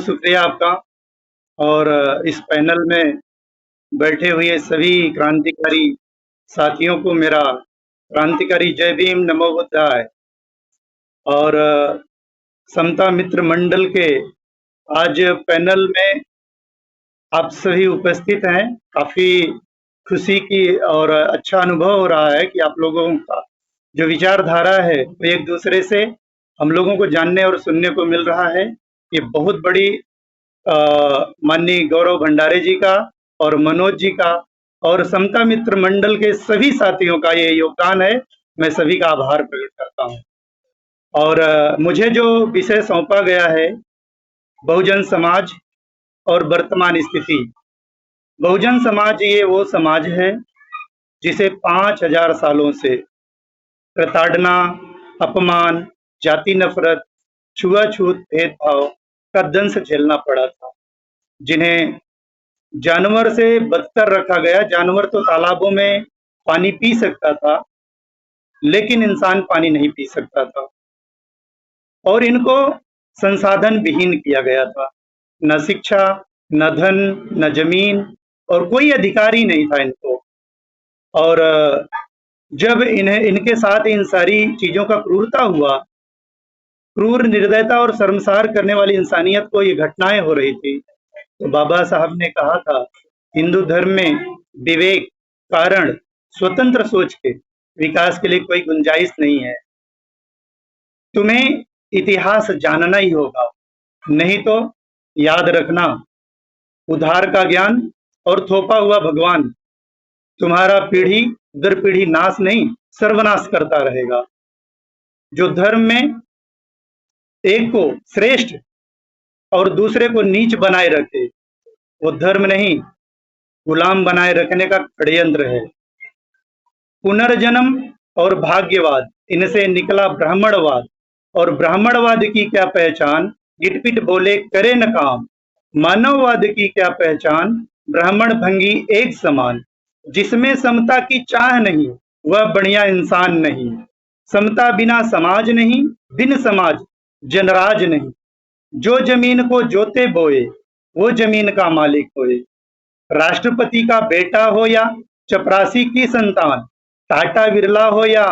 शुक्रिया आपका। और इस पैनल में बैठे हुए सभी क्रांतिकारी साथियों को मेरा क्रांतिकारी जय भीम, नमो बुद्धाय। और समता मित्र मंडल के आज पैनल में आप सभी उपस्थित हैं। काफी खुशी की और अच्छा अनुभव हो रहा है कि आप लोगों का जो विचारधारा है वो एक दूसरे से हम लोगों को जानने और सुनने को मिल रहा है। ये बहुत बड़ी माननीय गौरव भंडारे जी का और मनोज जी का और समता मित्र मंडल के सभी साथियों का ये योगदान है। मैं सभी का आभार प्रकट करता हूँ। और मुझे जो विषय सौंपा गया है, बहुजन समाज और वर्तमान स्थिति। बहुजन समाज ये वो समाज है जिसे 5000 सालों से प्रताड़ना, अपमान, जाति नफरत, छुआछूत, भेदभाव का दंश झेलना पड़ा था, जिन्हें जानवर से बदतर रखा गया। जानवर तो तालाबों में पानी पी सकता था, लेकिन इंसान पानी नहीं पी सकता था। और इनको संसाधन विहीन किया गया था। न शिक्षा, न धन, न जमीन और कोई अधिकार ही नहीं था इनको। और जब इनके साथ इन सारी चीजों का क्रूरता हुआ, क्रूर, निर्दयता और शर्मसार करने वाली इंसानियत को ये घटनाएं हो रही थी, तो बाबा साहब ने कहा था, हिंदू धर्म में विवेक, कारण, स्वतंत्र सोच के विकास के लिए कोई गुंजाइश नहीं है। तुम्हें इतिहास जानना ही होगा, नहीं तो याद रखना, उधार का ज्ञान और थोपा हुआ भगवान तुम्हारा पीढ़ी दर पीढ़ी नाश नहीं, सर्वनाश करता रहेगा। जो धर्म में एक को श्रेष्ठ और दूसरे को नीच बनाए रखे, वो धर्म नहीं, गुलाम बनाए रखने का षड्यंत्र है। पुनर्जन्म और भाग्यवाद, इनसे निकला ब्राह्मणवाद, और ब्राह्मणवाद की क्या पहचान, गिटपिट बोले करे न काम। मानववाद की क्या पहचान, ब्राह्मण भंगी एक समान। जिसमें समता की चाह नहीं, वह बढ़िया इंसान नहीं। समता बिना समाज नहीं, बिन समाज जनराज नहीं। जो जमीन को जोते बोए, वो जमीन का मालिक होए। राष्ट्रपति का बेटा हो या चपरासी की संतान, टाटा बिरला हो या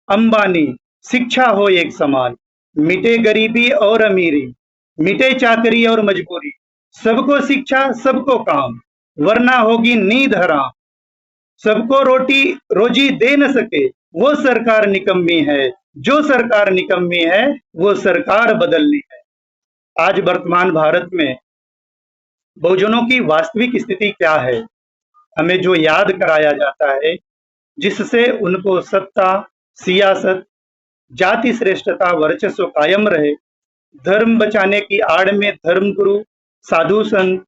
अंबानी, शिक्षा हो एक समान। मिटे गरीबी और अमीरी, मिटे चाकरी और मजबूरी। सबको शिक्षा, सबको काम, वरना होगी नींद हराम। सबको रोटी रोजी दे न सके, वो सरकार निकम्मी है। जो सरकार निकम्मी है, वो सरकार बदलनी है। आज वर्तमान भारत में बहुजनों की वास्तविक स्थिति क्या है, हमें जो याद कराया जाता है, जिससे उनको सत्ता, सियासत, जाति श्रेष्ठता, वर्चस्व कायम रहे, धर्म बचाने की आड़ में धर्मगुरु, साधु संत,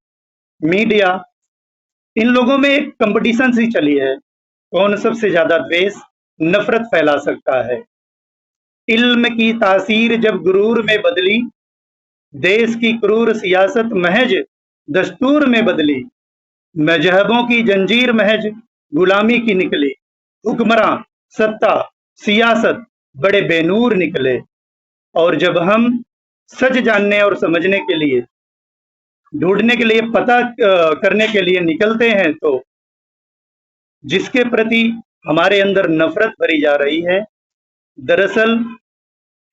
मीडिया, इन लोगों में एक कंपटीशन सी चली है, कौन सबसे ज्यादा द्वेष, नफरत फैला सकता है। इल्म की तासीर जब गुरूर में बदली, देश की क्रूर सियासत महज दस्तूर में बदली। मजहबों की जंजीर महज गुलामी की निकली। हुक्मरां, सत्ता, सियासत बड़े बेनूर निकले। और जब हम सच जानने और समझने के लिए, ढूंढने के लिए, पता करने के लिए निकलते हैं, तो जिसके प्रति हमारे अंदर नफरत भरी जा रही है, दरअसल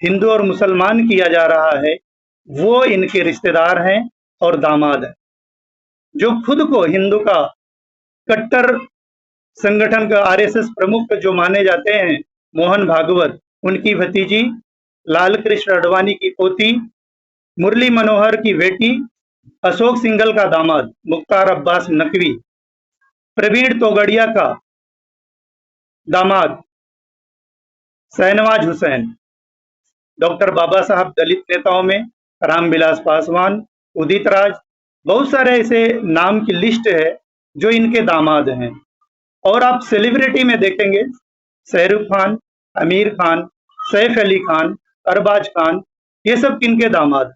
हिंदू और मुसलमान किया जा रहा है, वो इनके रिश्तेदार हैं और दामाद हैं। जो खुद को हिंदू का कट्टर संगठन का आरएसएस प्रमुख जो माने जाते हैं, मोहन भागवत, उनकी भतीजी, लाल कृष्ण अडवाणी की पोती, मुरली मनोहर की बेटी, अशोक सिंघल का दामाद मुख्तार अब्बास नकवी, प्रवीण तोगड़िया का दामाद शहनवाज हुसैन, डॉक्टर बाबा साहब दलित नेताओं में रामविलास पासवान, उदित राज, बहुत सारे ऐसे नाम की लिस्ट है जो इनके दामाद हैं। और आप सेलिब्रिटी में देखेंगे, शाहरुख खान, आमिर खान, सैफ अली खान, अरबाज खान, ये सब किनके दामाद।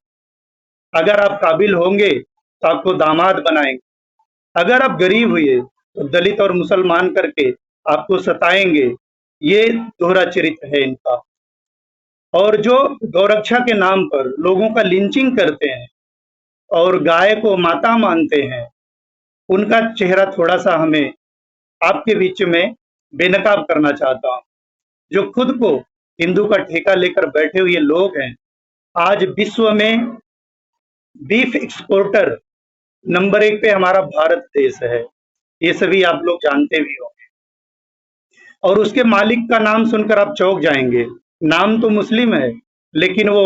अगर आप काबिल होंगे तो आपको दामाद बनाएंगे, अगर आप गरीब हुए तो दलित और मुसलमान करके आपको सताएंगे। ये दोहरा चरित्र है इनका। और जो गौरक्षा के नाम पर लोगों का लिंचिंग करते हैं और गाय को माता मानते हैं, उनका चेहरा थोड़ा-सा हमें आपके बीच में बेनकाब करना चाहता हूँ। जो खुद को हिंदू का ठेका लेकर बैठे हुए लोग हैं, आज विश्व में बीफ एक्सपोर्टर नंबर 1 पे हमारा भारत देश है। ये सभी आप लोग जानते भी होंगे। और उसके मालिक का नाम सुनकर आप चौंक जाएंगे। नाम तो मुस्लिम है, लेकिन वो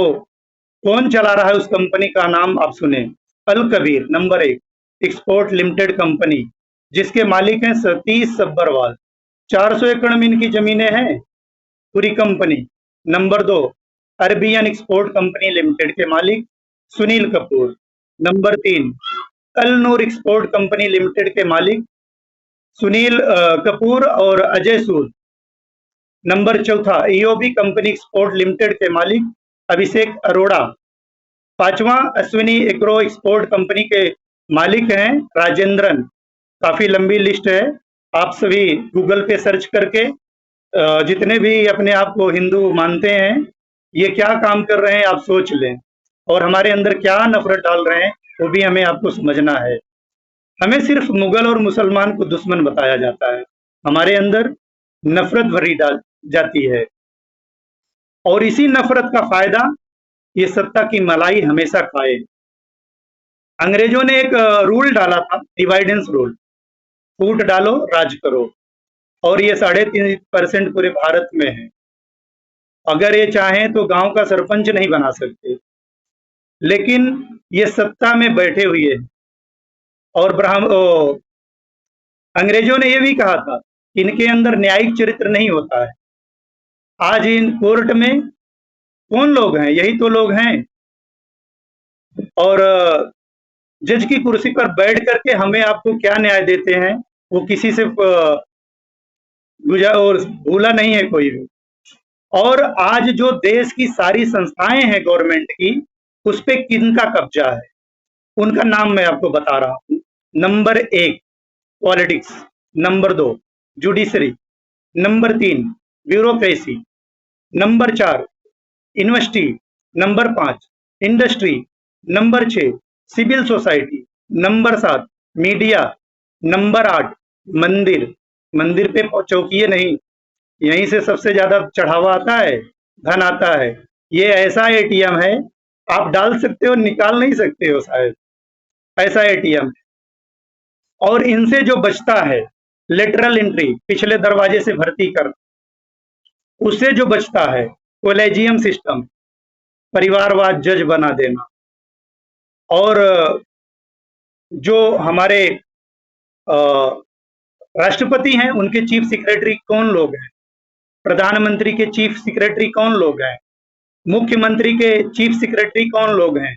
कौन चला रहा है उस कंपनी का नाम आप सुने। Al Kabir number 1 export limited company, जिसके मालिक हैं सतीश सब्बरवाल। 400 एकड़ में इनकी जमीनें हैं पूरी company. Number 2 Arabian export company limited के मालिक Sunil Kapoor. Number 3 Al Noor export company limited के मालिक सुनील कपूर और Ajay Sood. Number 4 EOB company export limited के मालिक अभिषेक अरोड़ा। 5वां अश्विनी एग्रो एक्सपोर्ट कंपनी के मालिक हैं राजेंद्रन। काफी लंबी लिस्ट है, आप सभी गूगल पे सर्च करके जितने भी अपने आप को हिंदू मानते हैं, ये क्या काम कर रहे हैं आप सोच लें, और हमारे अंदर क्या नफरत डाल रहे हैं वो भी हमें आपको समझना है। हमें सिर्फ मुगल और मुसलमान को दुश्मन बताया जाता है, हमारे अंदर नफरत भरी डाल जाती है, और इसी नफरत का फायदा ये सत्ता की मलाई हमेशा खाए। अंग्रेजों ने एक रूल डाला था, डिवाइडेंस रूल, फूट डालो राज करो, और ये 3.5% पूरे भारत में है। अगर ये चाहें तो गांव का सरपंच नहीं बना सकते, लेकिन ये सत्ता में बैठे हुए हैं। और अंग्रेजों ने ये भी कहा था, इनके अंदर न्यायिक चरित्र नहीं होता है। आज इन कोर्ट में कौन लोग हैं? यही तो लोग हैं। और जज की कुर्सी पर बैठ करके हमें आपको क्या न्याय देते हैं, वो किसी से और भूला नहीं है कोई भी। और आज जो देश की सारी संस्थाएं हैं गवर्नमेंट की, उस पे किनका कब्जा है, उनका नाम मैं आपको बता रहा हूं। Number 1 politics, number 2 judiciary, number 3 bureaucracy, number 4 university, number 5 industry, number 6 civil society, number 7 media, number 8 मंदिर। मंदिर पे चौकिए नहीं, यहीं से सबसे ज्यादा चढ़ावा आता है, धन आता है। ये ऐसा एटीएम है, आप डाल सकते हो निकाल नहीं सकते हो शायद, ऐसा एटीएम है। और इनसे जो बचता है लेटरल एंट्री, पिछले दरवाजे से भर्ती कर, उससे जो बचता है कोलेजियम सिस्टम, परिवारवाद जज बना देना। और जो हमारे राष्ट्रपति हैं, उनके चीफ सेक्रेटरी कौन लोग हैं, प्रधानमंत्री के चीफ सेक्रेटरी कौन लोग हैं, मुख्यमंत्री के चीफ सेक्रेटरी कौन लोग हैं,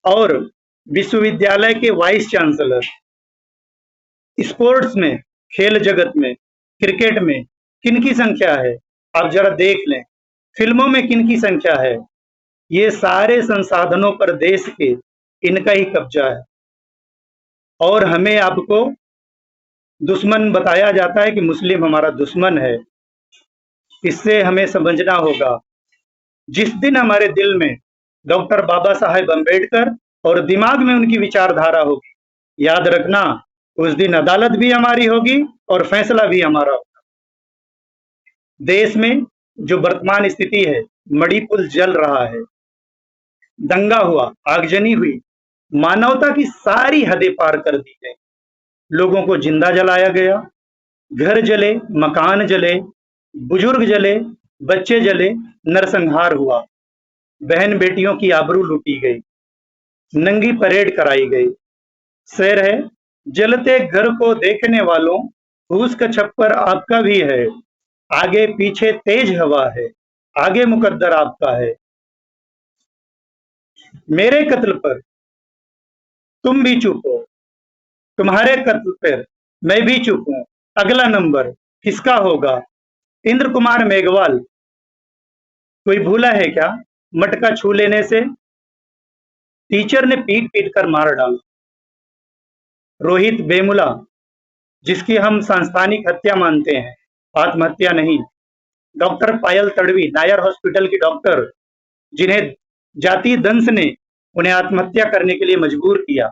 और विश्वविद्यालय के वाइस चांसलर। स्पोर्ट्स में, खेल जगत में, क्रिकेट में किनकी संख्या है आप जरा देख लें, फिल्मों में किनकी संख्या है। ये सारे संसाधनों पर देश के इनका ही कब्जा है, और हमें आपको दुश्मन बताया जाता है कि मुस्लिम हमारा दुश्मन है। इससे हमें समझना होगा, जिस दिन हमारे दिल में डॉक्टर बाबा साहेब अम्बेडकर और दिमाग में उनकी विचारधारा होगी, याद रखना उस दिन अदालत भी हमारी होगी और फैसला भी हमारा होगा। देश में जो वर्तमान स्थिति है, मणिपुर जल रहा है, दंगा हुआ, आगजनी हुई, मानवता की सारी हदें पार कर दी गई, लोगों को जिंदा जलाया गया, घर जले, मकान जले, बुजुर्ग जले, बच्चे जले, नरसंहार हुआ, बहन बेटियों की आबरू लूटी गई, नंगी परेड कराई गई। शेर है, जलते घर को देखने वालों, फूस का छप्पर आपका भी है, आगे पीछे तेज हवा है, आगे मुकद्दर आपका है। मेरे कत्ल पर तुम भी चुप हो, तुम्हारे कत्ल पर मैं भी चुप हूं, अगला नंबर किसका होगा? इंद्र कुमार मेघवाल कोई भूला है क्या? मटका छू लेने से टीचर ने पीट पीट कर मार डाला। रोहित बेमुला, जिसकी हम सांस्थानिक हत्या मानते हैं, आत्महत्या नहीं। डॉक्टर पायल तड़वी, नायर हॉस्पिटल की डॉक्टर, जिन्हें जाति दंश ने उन्हें आत्महत्या करने के लिए मजबूर किया।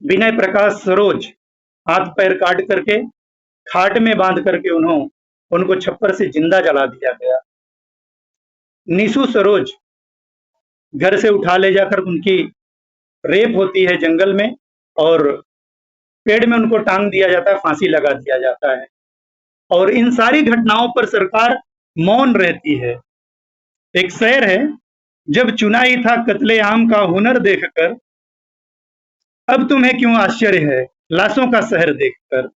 विनय प्रकाश सरोज हाथ पैर काट करके खाट में बांध करके उनको छप्पर से जिंदा जला दिया गया। निशु सरोज घर से उठा ले जाकर उनकी रेप होती है जंगल में, और पेड़ में उनको टांग दिया जाता है, फांसी लगा दिया जाता है। और इन सारी घटनाओं पर सरकार मौन रहती है। एक शेर है, जब चुना ही था कत्ले आम का हुनर देखकर, अब तुम्हें क्यों आश्चर्य है लाशों का शहर देखकर।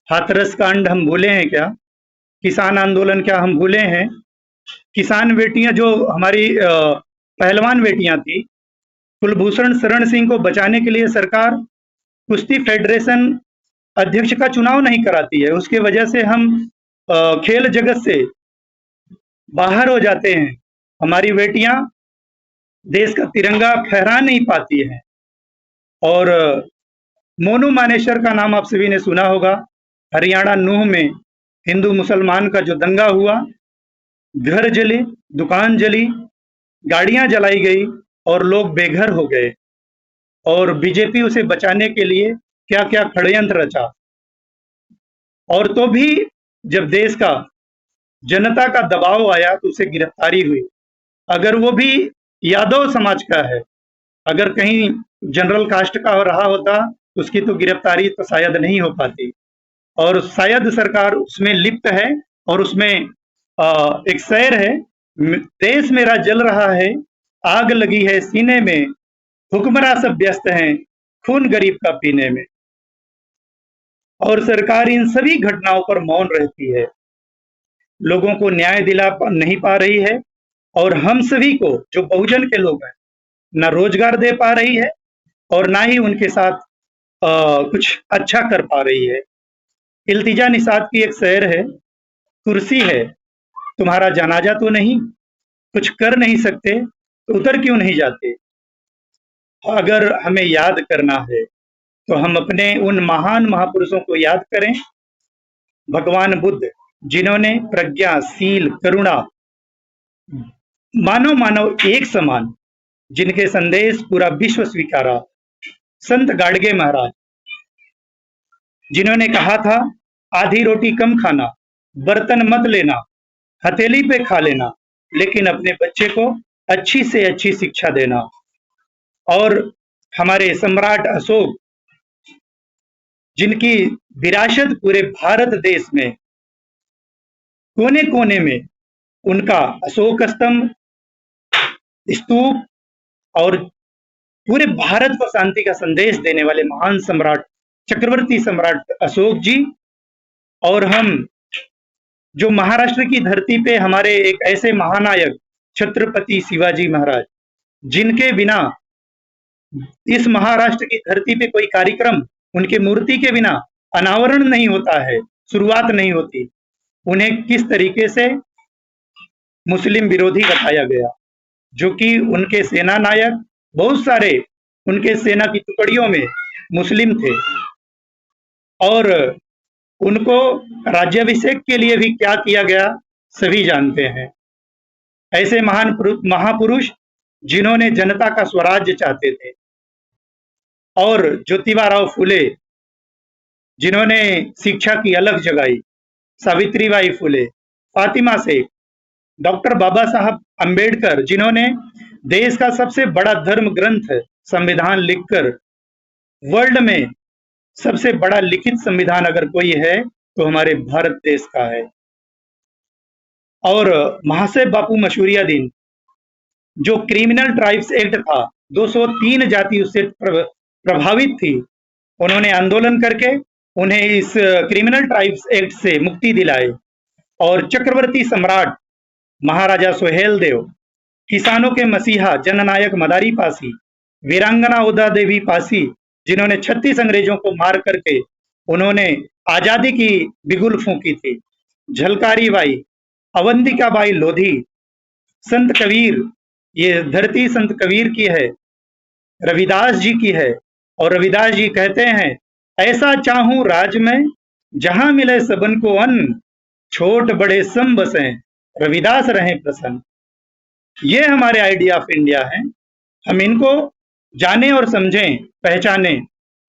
हाथरस कांड हम भूले हैं क्या? किसान आंदोलन क्या हम भूले हैं? किसान बेटियां जो हमारी पहलवान बेटियां थी, कुलभूषण शरण सिंह को बचाने के लिए सरकार कुश्ती फेडरेशन अध्यक्ष का चुनाव नहीं कराती है। उसके वजह से हम खेल जगत से बाहर हो जाते हैं। हमारी बेटियां देश का तिरंगा फहरा नहीं पाती हैं। और मोनू मानेसर का नाम आप सभी ने सुना होगा। हरियाणा नूह में हिंदू मुसलमान का जो दंगा हुआ, घर जले, दुकान जली, गाड़ियां जलाई गई और लोग बेघर हो गए, और बीजेपी उसे बचाने के लिए क्या क्या षड्यंत्र रचा। और तो भी जब देश का जनता का दबाव आया तो उसे गिरफ्तारी हुई। अगर वो भी यादव समाज का है, अगर कहीं जनरल कास्ट का रहा होता तो उसकी तो गिरफ्तारी तो शायद नहीं हो पाती। और शायद सरकार उसमें लिप्त है। और उसमें एक शेर है, देश मेरा जल रहा है, आग लगी है सीने में, हुक्मरान सब व्यस्त हैं खून गरीब का पीने में। और सरकार इन सभी घटनाओं पर मौन रहती है, लोगों को न्याय दिला नहीं पा रही है, और हम सभी को जो बहुजन के लोग हैं ना रोजगार दे पा रही है और ना ही उनके साथ कुछ अच्छा कर पा रही है। इल्तिजा निषाद की एक शेर है, कुर्सी है तुम्हारा जनाजा तो नहीं, कुछ कर नहीं सकते तो उतर क्यों नहीं जाते। अगर हमें याद करना है तो हम अपने उन महान महापुरुषों को याद करें। भगवान बुद्ध, जिन्होंने प्रज्ञा, शील, करुणा, मानव मानव एक समान, जिनके संदेश पूरा विश्व स्वीकारा। संत गाडगे महाराज, जिन्होंने कहा था आधी रोटी कम खाना, बर्तन मत लेना, हथेली पे खा लेना, लेकिन अपने बच्चे को अच्छी से अच्छी शिक्षा देना। और हमारे सम्राट अशोक, जिनकी विरासत पूरे भारत देश में कोने कोने में उनका अशोक स्तंभ, स्तूप, और पूरे भारत को शांति का संदेश देने वाले महान सम्राट चक्रवर्ती सम्राट अशोक जी। और हम जो महाराष्ट्र की धरती पे हमारे एक ऐसे महानायक छत्रपति शिवाजी महाराज, जिनके बिना इस महाराष्ट्र की धरती पे कोई कार्यक्रम, उनके मूर्ति के बिना अनावरण नहीं होता है, शुरुआत नहीं होती। उन्हें किस तरीके से मुस्लिम विरोधी बताया गया, जो कि उनके सेना नायक, बहुत सारे उनके सेना की टुकड़ियों में मुस्लिम थे। और उनको राज्याभिषेक के लिए भी क्या किया गया सभी जानते हैं। ऐसे महान महापुरुष जिन्होंने जनता का स्वराज्य चाहते थे। और ज्योतिबा फुले, जिन्होंने शिक्षा की अलख जगाई। सावित्रीबाई फुले, फातिमा शेख, डॉक्टर बाबा साहब अंबेडकर, जिन्होंने देश का सबसे बड़ा धर्म ग्रंथ संविधान लिखकर, वर्ल्ड में सबसे बड़ा लिखित संविधान अगर कोई है तो हमारे भारत देश का है। और महाशय बापू मशहूरियादीन, जो क्रिमिनल ट्राइब्स एक्ट था, 203 जाति उससे प्रभावित थी, उन्होंने आंदोलन करके उन्हें इस क्रिमिनल ट्राइब्स एक्ट से मुक्ति दिलाई। और चक्रवर्ती सम्राट महाराजा सोहेल देव, किसानों के मसीहा जननायक मदारी पासी, वीरांगना उदा देवी पासी, जिन्होंने 36 अंग्रेजों को मार करके उन्होंने आजादी की बिगुल फूंकी थी। झलकारी बाई, अवंतिका बाई लोधी, संत कबीर, ये धरती संत कबीर की है, रविदास जी की है। और रविदास जी कहते हैं, ऐसा चाहूं राज में जहां मिले सबन को अन्न, छोट बड़े सम बसें, रविदास रहें प्रसन्न। ये हमारे आइडिया ऑफ इंडिया है। हम इनको जानें और समझें, पहचानें।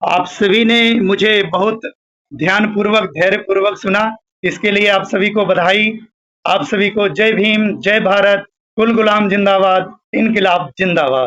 आप सभी ने मुझे बहुत ध्यानपूर्वक, धैर्यपूर्वक सुना, इसके लिए आप सभी को बधाई। आप सभी को जय भीम, जय भारत, कुल गुलाम जिंदाबाद, इनकिलाब जिंदाबाद।